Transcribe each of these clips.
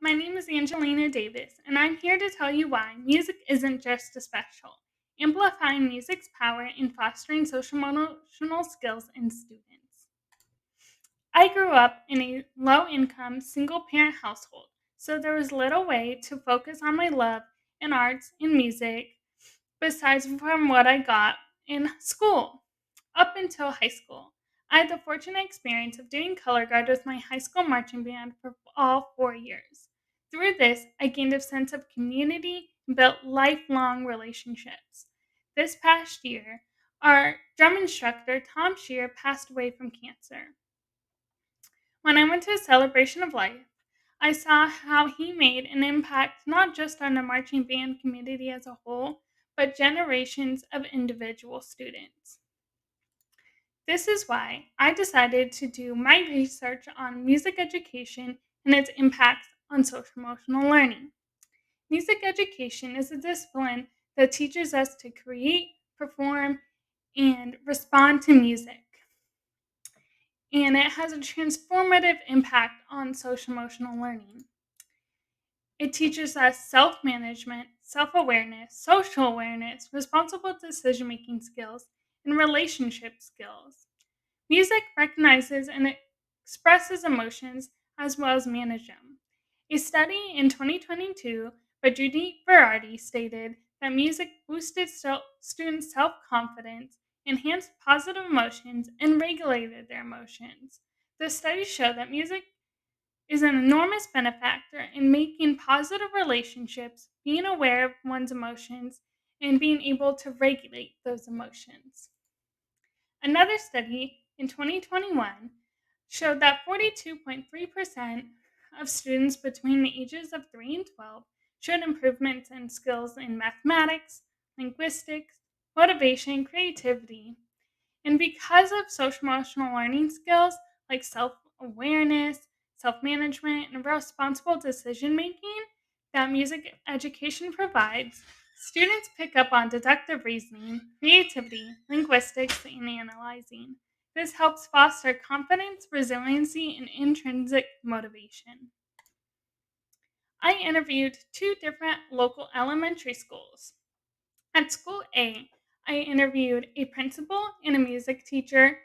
My name is Angelina Davis, and I'm here to tell you why music isn't just a special, amplifying music's power in fostering social emotional skills in students. I grew up in a low income, single parent household, so there was little way to focus on my love in arts and music besides from what I got in school. Up until high school, I had the fortunate experience of doing color guard with my high school marching band for all 4 years. Through this, I gained a sense of community and built lifelong relationships. This past year, our drum instructor, Tom Shear, passed away from cancer. When I went to a celebration of life, I saw how he made an impact not just on the marching band community as a whole, but generations of individual students. This is why I decided to do my research on music education and its impacts on social emotional learning. Music education is a discipline that teaches us to create, perform, and respond to music. And it has a transformative impact on social emotional learning. It teaches us self management, self awareness, social awareness, responsible decision making skills, and relationship skills. Music recognizes and expresses emotions as well as manage them. A study in 2022 by Judy Berardi stated that music boosted students' self confidence, enhanced positive emotions, and regulated their emotions. The studies show that music is an enormous benefactor in making positive relationships, being aware of one's emotions, and being able to regulate those emotions. Another study in 2021 showed that 42.3% of students between the ages of 3 and 12 showed improvements in skills in mathematics, linguistics, motivation, creativity. And because of social emotional learning skills like self awareness, self management, and responsible decision making that music education provides, students pick up on deductive reasoning, creativity, linguistics, and analyzing. This helps foster confidence, resiliency, and intrinsic motivation. I interviewed two different local elementary schools. At school A, I interviewed a principal and a music teacher,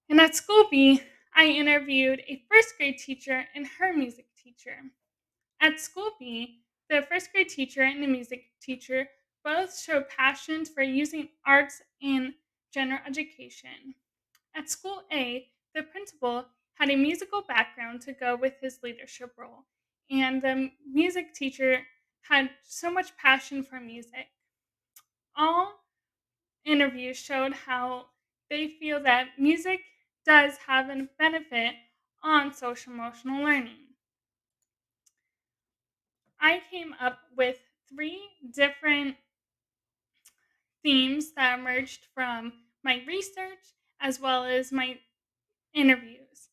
and at school B, I interviewed a first grade teacher and her music teacher. At school B, the first grade teacher and the music teacher both showed passions for using arts in general education. At school A, the principal had a musical background to go with his leadership role, and the music teacher had so much passion for music. All interviews showed how they feel that music does have a benefit on social emotional learning. I came up with three different themes that emerged from my research as well as my interviews.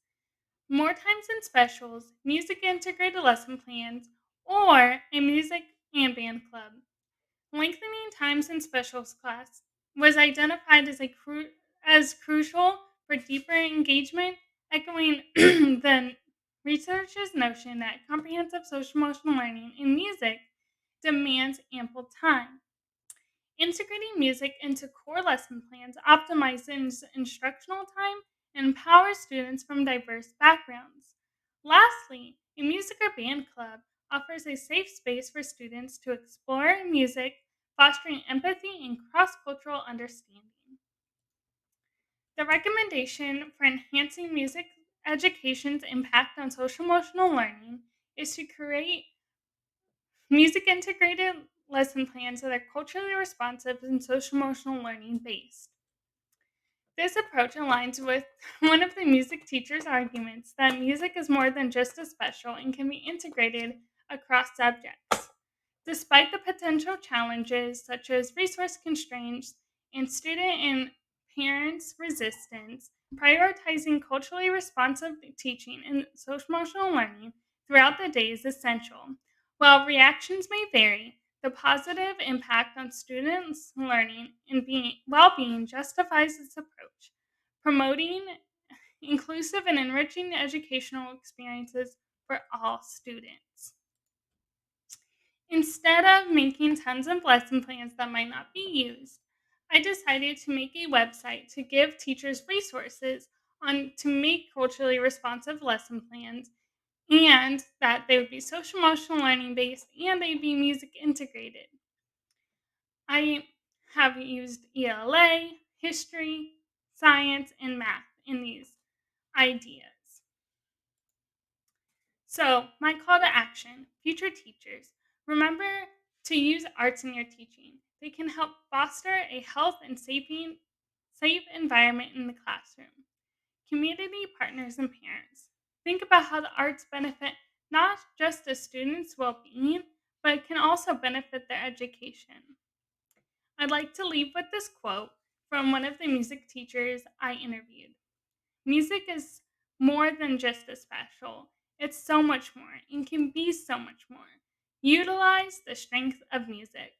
More times and specials, music integrated lesson plans, or a music and band club. Lengthening times in specials class was identified as crucial for deeper engagement, echoing the researchers' notion that comprehensive social emotional learning in music demands ample time. Integrating music into core lesson plans optimizes instructional time and empowers students from diverse backgrounds. Lastly, a music or band club offers a safe space for students to explore music, fostering empathy and cross cultural understanding. The recommendation for enhancing music education's impact on social emotional learning is to create music integrated lesson plans that are culturally responsive and social emotional learning based. This approach aligns with one of the music teacher's arguments that music is more than just a special and can be integrated across subjects. Despite the potential challenges such as resource constraints and student and parents' resistance, prioritizing culturally responsive teaching and social emotional learning throughout the day is essential. While reactions may vary, the positive impact on students' learning and well-being justifies this approach, promoting inclusive and enriching educational experiences for all students. Instead of making tons of lesson plans that might not be used, I decided to make a website to give teachers resources on to make culturally responsive lesson plans and that they would be social emotional learning based and they'd be music integrated. I have used ELA, history, science, and math in these ideas. So, my call to action, future teachers, remember to use arts in your teaching. They can help foster a health and safe environment in the classroom. Community partners and parents. Think about how the arts benefit not just a student's well being, but it can also benefit their education. I'd like to leave with this quote from one of the music teachers I interviewed. Music is more than just a special, it's so much more and can be so much more. Utilize the strength of music.